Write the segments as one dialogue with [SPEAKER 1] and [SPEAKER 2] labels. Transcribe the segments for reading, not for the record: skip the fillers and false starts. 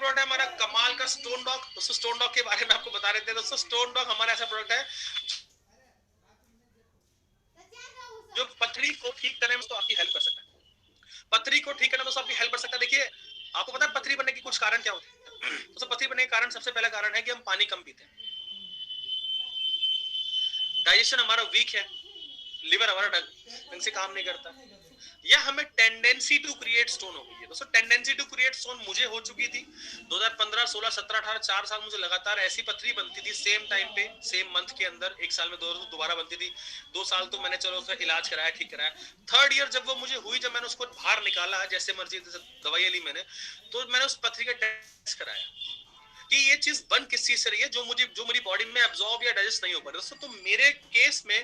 [SPEAKER 1] Product है हमारा कमाल का स्टोन डॉग। दोस्तों स्टोन डॉग के बारे में आपको बता रहे थे दोस्तों, स्टोन डॉग हमारा ऐसा प्रोडक्ट है जो पथरी को ठीक करने में तो आपकी हेल्प कर सकता है। पथरी को ठीक करने में तो आपकी हेल्प कर सकता है। देखिए आपको पता है पथरी बनने के कुछ कारण क्या होते हैं? दोस्तों पथरी बनने के कारण सबसे पहला कारण है कि हम पानी कम पीते हैं, डाइजेशन हमारा वीक है, लिवर हमारा ढंग से काम नहीं करता, या हमें टेंडेंसी टू क्रिएट स्टोन हो गई है। दोस्तों टेंडेंसी टू क्रिएट स्टोन मुझे हो चुकी थी 2015, 16, 17, 18, 4 साल मुझे लगातार ऐसी पथरी बनती थी सेम टाइम पे, सेम मंथ के अंदर। एक साल में दोबारा बनती थी। 2 साल तो मैंने चलो उसका इलाज कराया, ठीक कराया। थर्ड ईयर जब वो मुझे हुई, जब मैंने उसको बाहर निकाला जैसे मर्जी दवाई ली मैंने, तो मैंने उस पथरी का टेस्ट कराया कि ये चीज बन किस चीज से रही है जो मेरी बॉडी में एब्जॉर्ब या डाइजेस्ट नहीं हो पा रही। दोस्तों तो मेरे केस में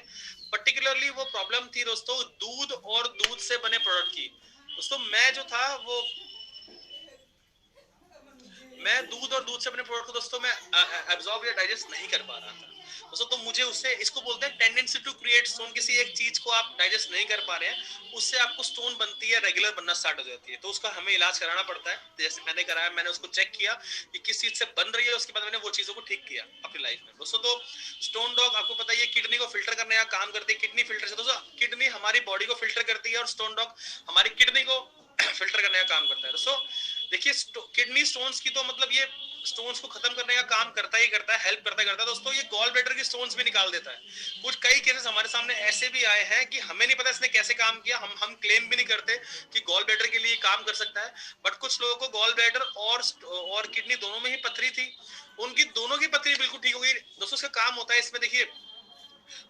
[SPEAKER 1] पर्टिकुलरली वो प्रॉब्लम थी दोस्तों दूध और दूध से बने प्रोडक्ट की। दोस्तों मैं दूध और दूध से बने प्रोडक्ट को दोस्तों मैं एब्जॉर्ब या डाइजेस्ट नहीं कर पा रहा था दोस्तों। तो मुझे उससे, इसको बोलते हैं टेंडेंसी टू क्रिएट स्टोन। किसी एक चीज को आप डाइजेस्ट नहीं कर पा रहे हैं, उससे आपको स्टोन बनती है, रेगुलर बनना स्टार्ट हो जाती है, तो उसका हमें इलाज कराना पड़ता है। जैसे मैंने कराया, मैंने उसको चेक किया कि किस चीज से बन रही है, उसके बाद मैंने वो चीजों को ठीक किया अपनी लाइफ में दोस्तों। तो स्टोन डॉग आपको पता है किडनी को फिल्टर करने का काम करती है, किडनी फिल्टर से दोस्तों, किडनी हमारी बॉडी को फिल्टर करती है और स्टोन डॉग हमारी किडनी को फिल्टर करने का काम करता है दोस्तों। देखिए किडनी स्टोन्स की तो मतलब ये स्टोन्स को खत्म करने का काम करता ही करता है, हेल्प करता ही करता है दोस्तों। ये गॉल ब्लैडर की स्टोन्स भी निकाल देता है। कुछ कई केसेस हमारे सामने ऐसे भी आए हैं कि हमें नहीं पता इसने कैसे काम किया, हम क्लेम भी नहीं करते कि गॉल ब्लैडर के लिए काम कर सकता है, बट कुछ लोगों को गॉल ब्लैडर और किडनी दोनों में ही पथरी थी, उनकी दोनों की पथरी बिल्कुल ठीक हो गई दोस्तों। इसका काम होता है इसमें, देखिए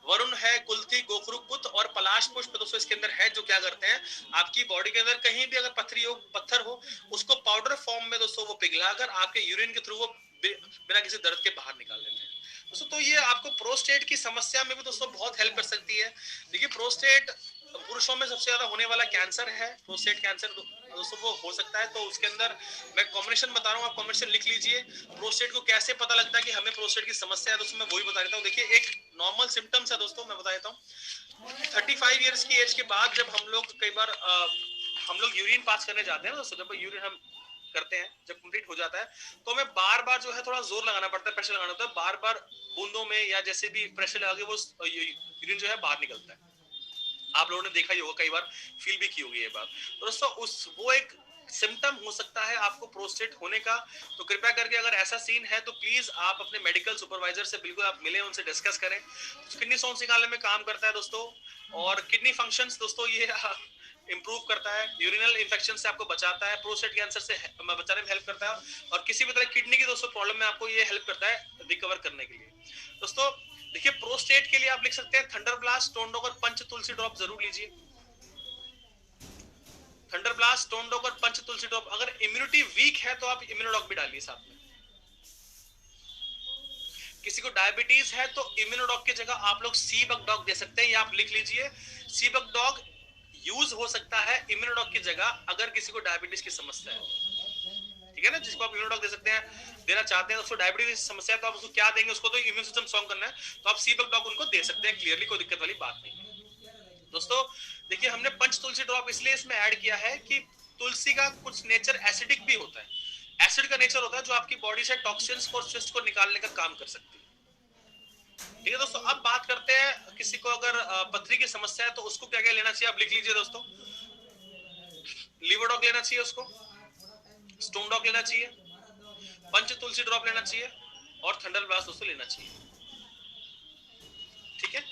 [SPEAKER 1] वरुण है, कुल्थी, गोखरुकुत और पलाश पुष्प दोस्तों इसके अंदर है, जो क्या करते हैं आपकी बॉडी के अंदर कहीं भी अगर पथरी हो, पत्थर हो, उसको पाउडर फॉर्म में दोस्तों वो पिघलाकर आपके यूरिन के थ्रू वो बिना किसी दर्द के बाहर निकाल लेते हैं दोस्तों। तो ये आपको प्रोस्टेट की समस्या में भी दोस्तों बहुत हेल्प कर सकती है। देखिए प्रोस्टेट पुरुषों में सबसे ज्यादा होने वाला कैंसर है, प्रोस्टेट कैंसर दोस्तों वो हो सकता है। तो उसके अंदर मैं कॉम्बिनेशन बता रहा हूँ, आप कॉम्बिनेशन लिख लीजिए। प्रोस्टेट को कैसे पता लगता है कि हमें प्रोस्टेट की समस्या है दोस्तों, मैं वही बता देता हूँ। देखिए एक नॉर्मल सिम्टम्स है दोस्तों, मैं बता देता हूँ। 35 ईयर्स की एज के बाद जब हम लोग कई बार हम लोग यूरिन पास करने जाते हैं दोस्तों, जब यूरिन हम करते हैं, जब कंप्लीट हो जाता है तो हमें बार बार जो है थोड़ा जोर लगाना पड़ता है, प्रेशर लगाना होता है, बार बार बूंदों में या जैसे भी प्रेशर लगा के वो यूरिन जो है बाहर निकलता है। आप लोगों ने देखा ही होगा, कई बार फील भी की होगी ये बात। तो दोस्तों वो एक सिम्टम हो सकता है आपको प्रोस्टेट होने का। तो कृपया करके अगर ऐसा सीन है तो प्लीज आप अपने मेडिकल सुपरवाइजर से बिल्कुल आप मिलें, उनसे डिस्कस करें। किडनी स्टोन्स निकालने में काम करता है दोस्तों, और किडनी फंक्शंस दोस्तों ये इंप्रूव करता है, यूरिनल इन्फेक्शन से आपको बचाता है, प्रोस्टेट कैंसर से बचाने में हेल्प करता है, और किसी भी तरह किडनी की दोस्तों प्रॉब्लम में आपको ये हेल्प करता है रिकवर करने के लिए दोस्तों। देखिए प्रोस्टेट के लिए आप लिख सकते हैं थंडर ब्लास्ट, स्टोन डॉग और पंच तुलसी ड्रॉप जरूर लीजिए। थंडर ब्लास्ट, स्टोन डॉग और पंच तुलसी ड्रॉप। अगर इम्यूनिटी वीक है तो आप इम्यूनोडॉग भी डालिए साथ में। किसी को डायबिटीज है तो इम्यूनोडॉग की जगह आप लोग सीबक डॉग दे सकते हैं, या आप लिख लीजिए सीबक डॉग यूज हो सकता है इम्यूनोडॉग की जगह अगर किसी को डायबिटीज की समस्या है। ठीक है ना, जिसको आप इम्यूनोडॉग दे सकते हैं, देना चाहते हैं, उसको डायबिटीज की समस्या है तो आप उसको क्या देंगे, उसको तो इम्यून सिस्टम स्ट्रॉन्ग करना है, तो आप सीबक डॉग उनको दे सकते हैं क्लियरली, कोई दिक्कत वाली बात नहीं है दोस्तों। देखिए हमने पंच तुलसी ड्रॉप इसलिए इसमें ऐड किया है कि तुलसी का कुछ नेचर एसिडिक भी होता है, एसिड का नेचर होता है जो आपकी बॉडी से टॉक्सिन्स और सिस्ट को निकालने का काम कर सकती है। ठीक है दोस्तों, अब बात करते हैं किसी को अगर पथरी की समस्या है तो उसको क्या क्या लेना चाहिए, आप लिख लीजिए दोस्तों। लीवर डॉग लेना चाहिए उसको, स्टोन डॉग लेना चाहिए, पंच तुलसी ड्रॉप लेना चाहिए, और थंडर ब्लास्ट दोस्तों लेना चाहिए। ठीक है,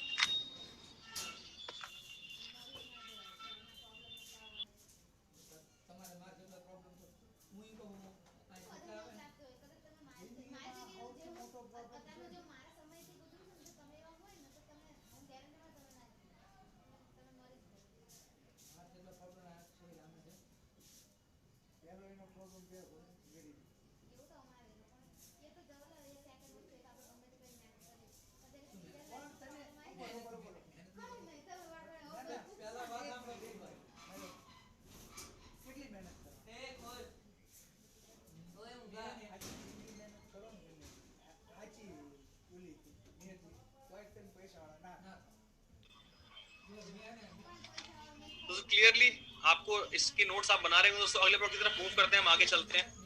[SPEAKER 1] तो क्लियरली आपको इसकी नोट्स आप बना रहे हो दोस्तों। अगले प्रोडक्ट की तरफ मूव करते हैं, हम आगे चलते हैं।